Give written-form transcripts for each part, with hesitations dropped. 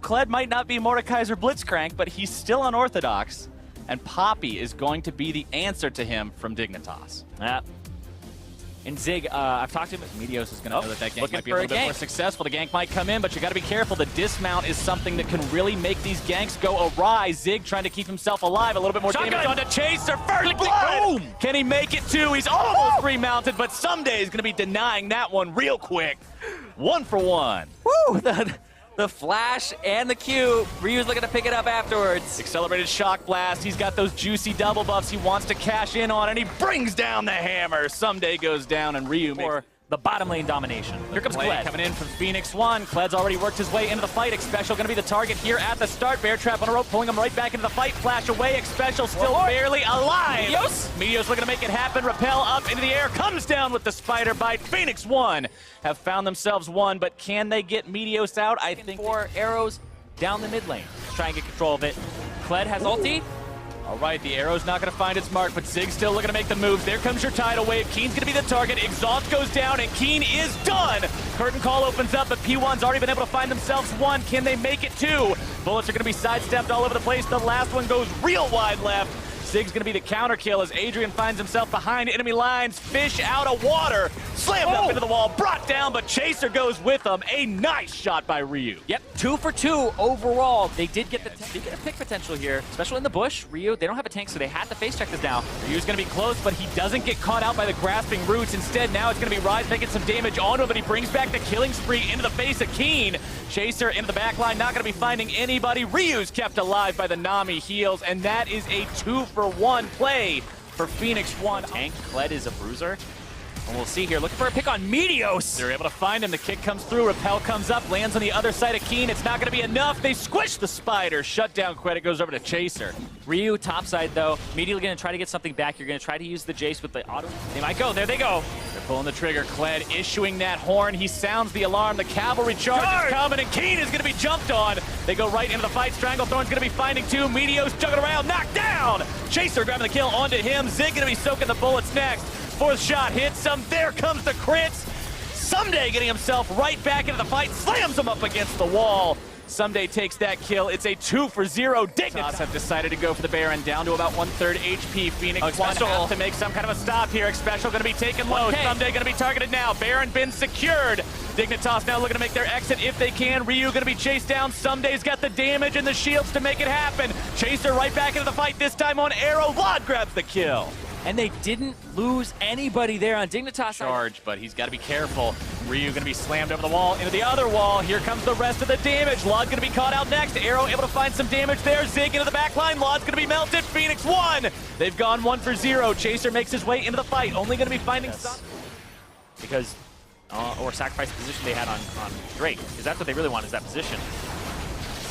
Kled might not be Mordekaiser Blitzcrank, but he's still unorthodox, and Poppy is going to be the answer to him from Dignitas. Yeah. And Zig, I've talked to him. Medios is going to know that gank might be a for little bit more successful. The gank might come in, but you got to be careful. The dismount is something that can really make these ganks go awry. Zig trying to keep himself alive. A little bit more damage on the Chaser. First blood! Boom! Can he make it too? He's almost remounted, but someday he's going to be denying that one real quick. 1 for 1. Woo! The flash and the Q. Ryu's looking to pick it up afterwards. Accelerated shock blast. He's got those juicy double buffs he wants to cash in on, and he brings down the hammer. Someday goes down, and Ryu For the bottom lane domination. Here comes Kled Kled. coming in from Phoenix1. Kled's already worked his way into the fight. Xpecial going to be the target here at the start. Bear trap on a rope, pulling him right back into the fight. Flash away. Xpecial still barely alive. Meteos looking to make it happen. Repel up into the air. Comes down with the spider bite. Phoenix1 have found themselves one, but can they get Meteos out? I think 4 arrows down the mid lane. Let's try and get control of it. Kled has ulti. All right, the arrow's not going to find its mark, but Zig's still looking to make the moves. There comes your tidal wave. Keen's going to be the target. Exhaust goes down, and Keen is done. Curtain call opens up, but P1's already been able to find themselves one. Can they make it two? Bullets are going to be sidestepped all over the place. The last one goes real wide left. Zig's going to be the counter kill as Adrian finds himself behind enemy lines. Fish out of water. Slammed up into the wall. Brought down, but Chaser goes with him. A nice shot by Ryu. Yep, 2 for 2 overall. They did get the pick potential here, especially in the bush. Ryu, they don't have a tank, so they had to face check this now. Ryu's going to be close, but he doesn't get caught out by the grasping roots. Instead, now it's going to be Rise making some damage onto him, but he brings back the killing spree into the face of Keen. Chaser into the back line, not going to be finding anybody. Ryu's kept alive by the Nami heals, and that is a 2-for-1 play for Phoenix1. Tank, Kled is a bruiser. And we'll see here, looking for a pick on Meteos. They're able to find him. The kick comes through. Repel comes up, lands on the other side of Keen. It's not going to be enough. They squish the spider. Shutdown credit goes over to Chaser. Ryu, topside though, immediately going to try to get something back. You're going to try to use the Jace with the auto. They might go. There they go. They're pulling the trigger. Kled issuing that horn. He sounds the alarm. The cavalry charge is coming, and Keen is going to be jumped on. They go right into the fight. Stranglethorn's going to be finding two. Meteos juggling around. Knocked down. Chaser grabbing the kill onto him. Zig going to be soaking the bullets next. Fourth shot hits him. There comes the crits. Someday getting himself right back into the fight. Slams him up against the wall. Someday takes that kill. It's a 2-for-0. Dignitas have decided to go for the Baron, down to about 1/3 HP. Phoenix1 has to make some kind of a stop here. Xpecial going to be taken low. Someday going to be targeted now. Baron been secured. Dignitas now looking to make their exit if they can. Ryu going to be chased down. Someday's got the damage and the shields to make it happen. Chaser right back into the fight, this time on arrow. Lod grabs the kill. And they didn't lose anybody there on Dignitas. Charge, but he's got to be careful. Ryu going to be slammed over the wall, into the other wall. Here comes the rest of the damage. Lod going to be caught out next. Arrow able to find some damage there. Zig into the back line. Lod's going to be melted. Phoenix1. They've gone 1-for-0. Chaser makes his way into the fight. Only going to be finding some. Because, or sacrifice the position they had on Drake. Because that's what they really want, is that position.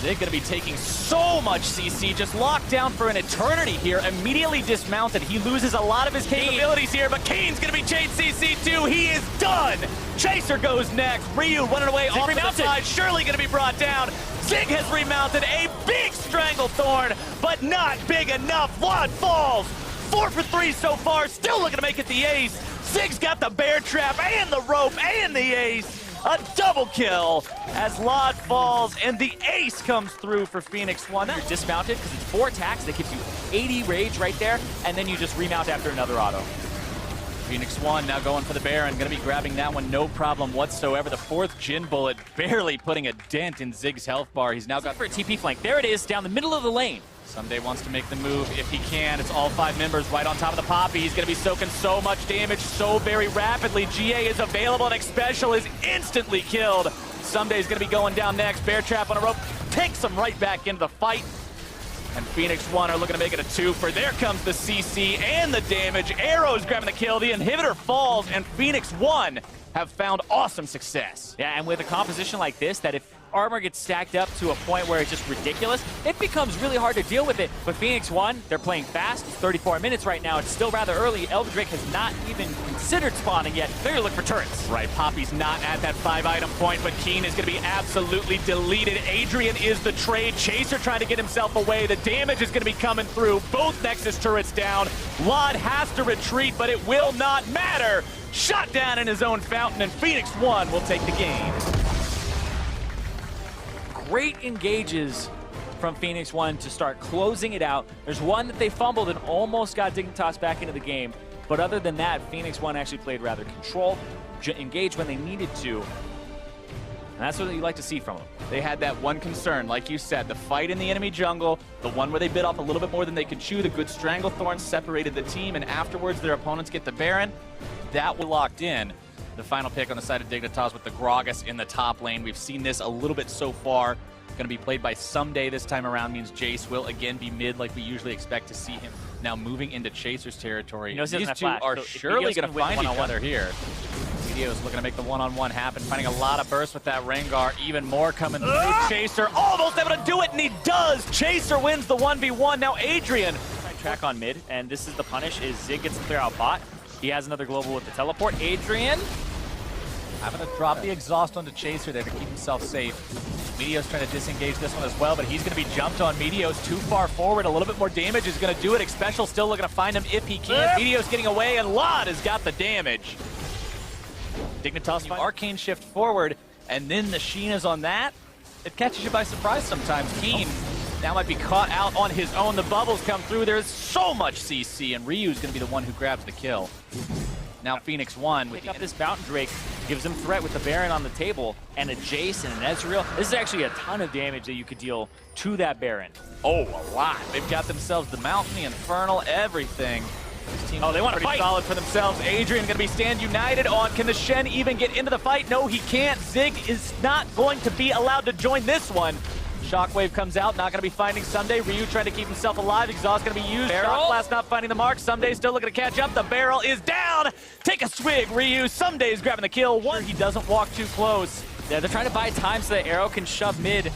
Zig going to be taking so much CC, just locked down for an eternity here, immediately dismounted. He loses a lot of his capabilities here, but Kane's going to be chased CC too. He is done. Chaser goes next. Ryu running away off to the side, surely going to be brought down. Zig has remounted a big Stranglethorn, but not big enough. Lod falls. 4-for-3 so far, still looking to make it the ace. Zig's got the bear trap and the rope and the ace. A double kill as Lod falls, and the ace comes through for Phoenix1. You're dismounted because it's 4 attacks. That gives you 80 rage right there, and then you just remount after another auto. Phoenix1 now going for the Baron, going to be grabbing that one, no problem whatsoever. The 4th Jin bullet barely putting a dent in Zig's health bar. He's now got for a TP flank. There it is, down the middle of the lane. Someday wants to make the move if he can. It's all 5 members right on top of the Poppy. He's going to be soaking so much damage so very rapidly. GA is available, and Xpecial is instantly killed. Someday's going to be going down next. Bear trap on a rope takes him right back into the fight. And Phoenix1 are looking to make it a 2-for. There comes the CC and the damage. Arrow's grabbing the kill. The inhibitor falls, and Phoenix1 have found awesome success. Yeah, and with a composition like this, that if armor gets stacked up to a point where it's just ridiculous, it becomes really hard to deal with it. But Phoenix1, they're playing fast. It's 34 minutes right now. It's still rather early. Elven Drake has not even considered spawning yet. They're going to look for turrets. Right, Poppy's not at that 5-item point, but Keen is going to be absolutely deleted. Adrian is the trade. Chaser trying to get himself away. The damage is going to be coming through. Both Nexus turrets down. Lod has to retreat, but it will not matter. Shot down in his own fountain, and Phoenix1 will take the game. great engages from Phoenix1 to start closing it out. There's one that they fumbled and almost got Dignitas back into the game. But other than that, Phoenix1 actually played rather controlled, engaged when they needed to. And that's what you like to see from them. They had that one concern, like you said, the fight in the enemy jungle, the one where they bit off a little bit more than they could chew, the good Stranglethorn separated the team, and afterwards their opponents get the Baron. That was locked in. The final pick on the side of Dignitas with the Gragas in the top lane. We've seen this a little bit so far. Going to be played by Someday this time around, means Jace will again be mid like we usually expect to see him. Now moving into Chaser's territory. These two are surely going to find each other here. Meteos looking to make the one-on-one happen, finding a lot of burst with that Rengar, even more coming through. Chaser almost able to do it, and he does! Chaser wins the 1v1, now Adrian. Track on mid, and this is the punish, is Zig gets to clear out bot. He has another global with the teleport. Adrian having to drop the exhaust onto Chaser there to keep himself safe. Meteos trying to disengage this one as well, but he's going to be jumped on. Meteos too far forward. A little bit more damage is going to do it. Xpecial still looking to find him if he can. Meteos getting away, and Lod has got the damage. Dignitas arcane shift forward, and then the Sheen is on that. It catches you by surprise sometimes. Keen now might be caught out on his own. The bubbles come through. There's so much CC, and Ryu's going to be the one who grabs the kill. Now Phoenix1 with up this Mountain Drake, gives him threat with the Baron on the table, and a Jace and an Ezreal. This is actually a ton of damage that you could deal to that Baron. Oh, a lot. They've got themselves the Mountain, the Infernal, everything. This team they want to fight. Solid for themselves. Adrian going to be stand united on. Can the Shen even get into the fight? No, he can't. Zig is not going to be allowed to join this one. Shockwave comes out, not going to be finding Someday. Ryu trying to keep himself alive. Exhaust going to be used. Shock Blast not finding the mark. Someday still looking to catch up. The barrel is down. Take a swig, Ryu. Someday's grabbing the kill. One, he doesn't walk too close. Yeah, they're trying to buy time so that Arrow can shove mid.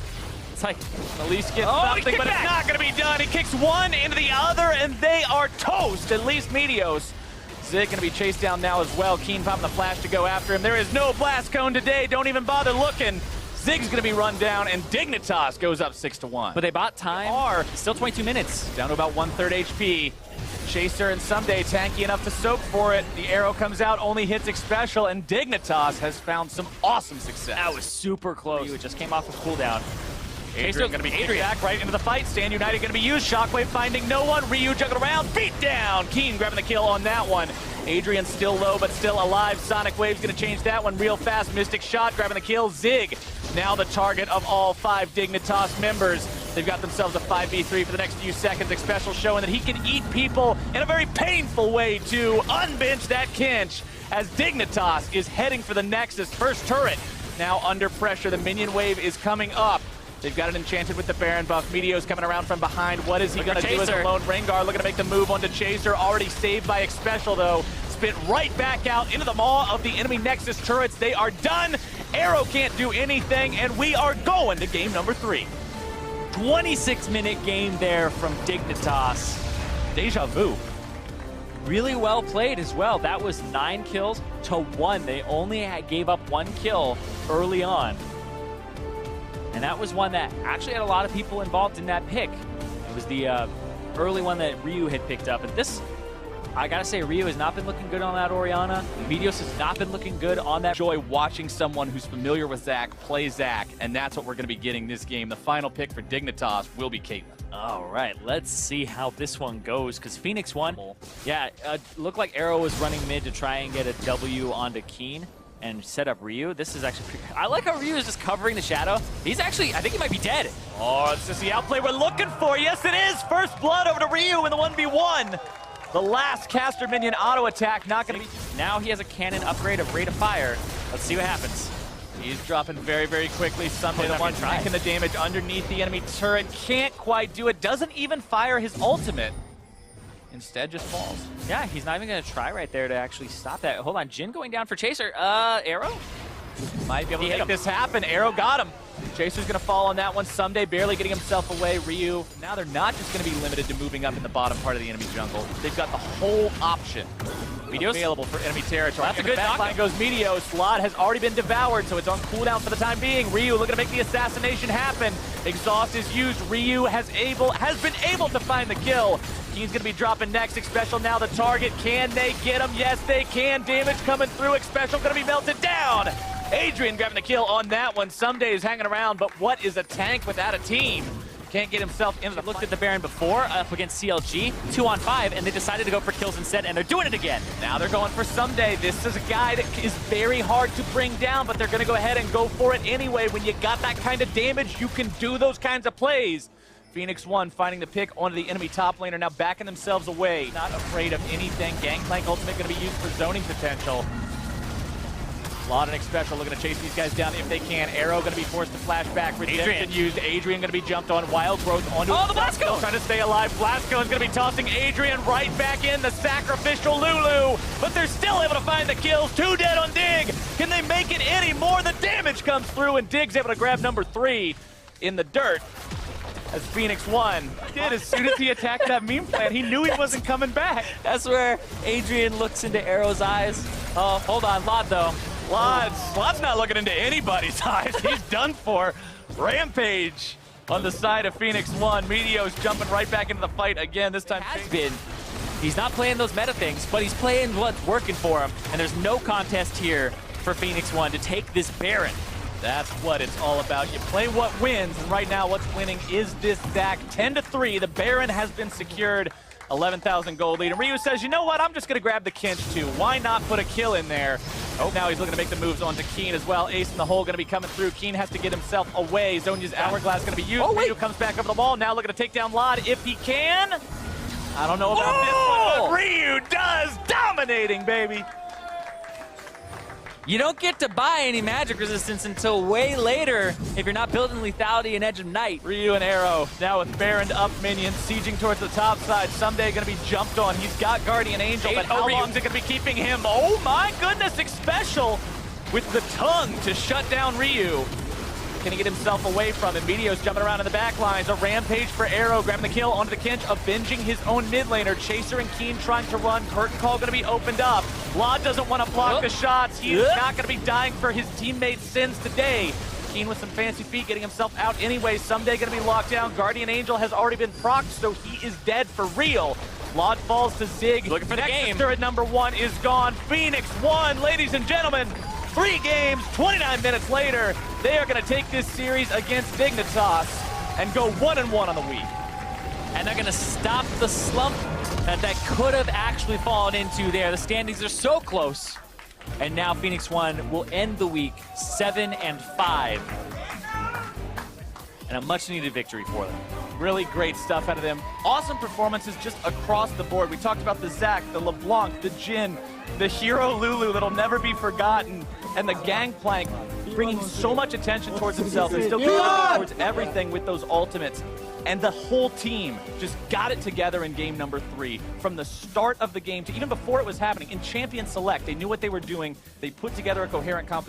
It's like, at least get something, but it's not going to be done. He kicks one into the other, and they are toast. At least Meteos. Zig going to be chased down now as well. Keen popping the flash to go after him. There is no blast cone today. Don't even bother looking. Zig's going to be run down, and Dignitas goes up 6-1. But they bought time. Still 22 minutes. Down to about 1/3 HP. Chaser and Someday tanky enough to soak for it. The arrow comes out, only hits Xpecial, and Dignitas has found some awesome success. That was super close. It just came off of cooldown. Adrian going to be back right into the fight. Stand United going to be used. Shockwave finding no one. Ryu juggling around. Beat down. Keen grabbing the kill on that one. Adrian still low but still alive. Sonic Wave's going to change that one real fast. Mystic Shot grabbing the kill. Zig now the target of all 5 Dignitas members. They've got themselves a 5v3 for the next few seconds. Xpecial showing that he can eat people in a very painful way to unbench that Kinch as Dignitas is heading for the Nexus. First turret now under pressure. The minion wave is coming up. They've got it enchanted with the Baron buff. Meteos coming around from behind. What is he going to do as a lone Rengar? Looking to make the move onto Chaser. Already saved by Xpecial, though. Spit right back out into the maw of the enemy Nexus turrets. They are done. Arrow can't do anything, and we are going to game number 3. 26-minute game there from Dignitas. Deja vu. Really well played as well. That was 9 kills to 1. They only gave up 1 kill early on. And that was one that actually had a lot of people involved in that pick. It was the early one that Ryu had picked up. And this, I gotta say, Ryu has not been looking good on that Orianna. Meteos has not been looking good on that. Enjoy watching someone who's familiar with Zac play Zac, and that's what we're gonna be getting this game. The final pick for Dignitas will be Caitlyn. All right, let's see how this one goes, because Phoenix1, yeah, looked like Arrow was running mid to try and get a W onto Keen and set up Ryu. This is actually pretty, I like how Ryu is just covering the shadow. He's actually, I think he might be dead. Oh, it's just the outplay we're looking for. Yes, it is. First blood over to Ryu in the 1v1. The last caster minion auto attack not going to be. Now he has a cannon upgrade of rate of fire. Let's see what happens. He's dropping very, very quickly. Someday the one taking the damage underneath the enemy turret. Can't quite do it. Doesn't even fire his ultimate. Instead, just falls. Yeah, he's not even going to try right there to actually stop that. Hold on, Jin going down for Chaser. Arrow? Might be able to make this happen. Arrow got him. Chaser's going to fall on that one. Someday barely getting himself away. Ryu, now they're not just going to be limited to moving up in the bottom part of the enemy jungle. They've got the whole option available for enemy territory. That's a good backline goes Meteos. Slot has already been devoured, so it's on cooldown for the time being. Ryu looking to make the assassination happen. Exhaust is used. Ryu has been able to find the kill. Keen's going to be dropping next. Xpecial now the target. Can they get him? Yes, they can. Damage coming through. Xpecial going to be melted down. Adrian grabbing the kill on that one. Someday is hanging around, but what is a tank without a team? Can't get himself into the Looked at the Baron before up against CLG, 2-on-5, and they decided to go for kills instead, and they're doing it again. Now they're going for Someday. This is a guy that is very hard to bring down, but they're going to go ahead and go for it anyway. When you got that kind of damage, you can do those kinds of plays. Phoenix1 finding the pick onto the enemy top laner, now backing themselves away. Not afraid of anything. Gangplank ultimate going to be used for zoning potential. Lodenick special looking to chase these guys down if they can. Arrow going to be forced to flash back. Redemption used. Adrian going to be jumped on. Wild Growth onto the Blasco! Trying to stay alive. Blasco is going to be tossing Adrian right back in. The sacrificial Lulu. But they're still able to find the kills. 2 dead on Dig. Can they make it any more? The damage comes through, and Dig's able to grab number 3 in the dirt. As Phoenix1 did as soon as he attacked that meme plant, he knew he wasn't coming back. That's where Adrian looks into Arrow's eyes. Oh, hold on, Lod though. Lod's not looking into anybody's eyes. He's done for. Rampage on the side of Phoenix1. Meteo's jumping right back into the fight again. This time He's not playing those meta things, but he's playing what's working for him. And there's no contest here for Phoenix1 to take this Baron. That's what it's all about. You play what wins, and right now what's winning is this Zach. 10-3, the Baron has been secured. 11,000 gold lead. And Ryu says, you know what? I'm just going to grab the Kinch too. Why not put a kill in there? Oh, now he's looking to make the moves onto Keen as well. Ace in the hole going to be coming through. Keen has to get himself away. Zonya's Hourglass going to be used. Ryu comes back over the wall. Now looking to take down Lod if he can. I don't know about this one, but Ryu does. Dominating, baby. You don't get to buy any magic resistance until way later if you're not building lethality and Edge of Night. Ryu and Arrow now with Baron up minions sieging towards the top side. Someday going to be jumped on. He's got Guardian Angel, but how long is it going to be keeping him? Oh my goodness, Special with the tongue to shut down Ryu. Can he get himself away from it? Meteo's jumping around in the back lines. A rampage for Arrow, grabbing the kill onto the Kinch, avenging his own mid laner. Chaser and Keen trying to run. Curtain call going to be opened up. Lod doesn't want to block the shots. He's not going to be dying for his teammates' sins today. Keen with some fancy feet, getting himself out anyway. Someday going to be locked down. Guardian Angel has already been procced, so he is dead for real. Lod falls to Zig. Looking for the game. Nexus at number 1 is gone. Phoenix1, ladies and gentlemen. 3 games, 29 minutes later, they are going to take this series against Dignitas and go 1-1 on the week. And they're going to stop the slump that could have actually fallen into there. The standings are so close. And now Phoenix1 will end the week 7-5. And a much-needed victory for them. Really great stuff out of them. Awesome performances just across the board. We talked about the Zac, the LeBlanc, the Jhin, the hero Lulu that'll never be forgotten, and the Gangplank bringing so much attention towards himself and still contributing towards everything with those ultimates. And the whole team just got it together in game number 3. From the start of the game to even before it was happening, in Champion Select, they knew what they were doing. They put together a coherent composition.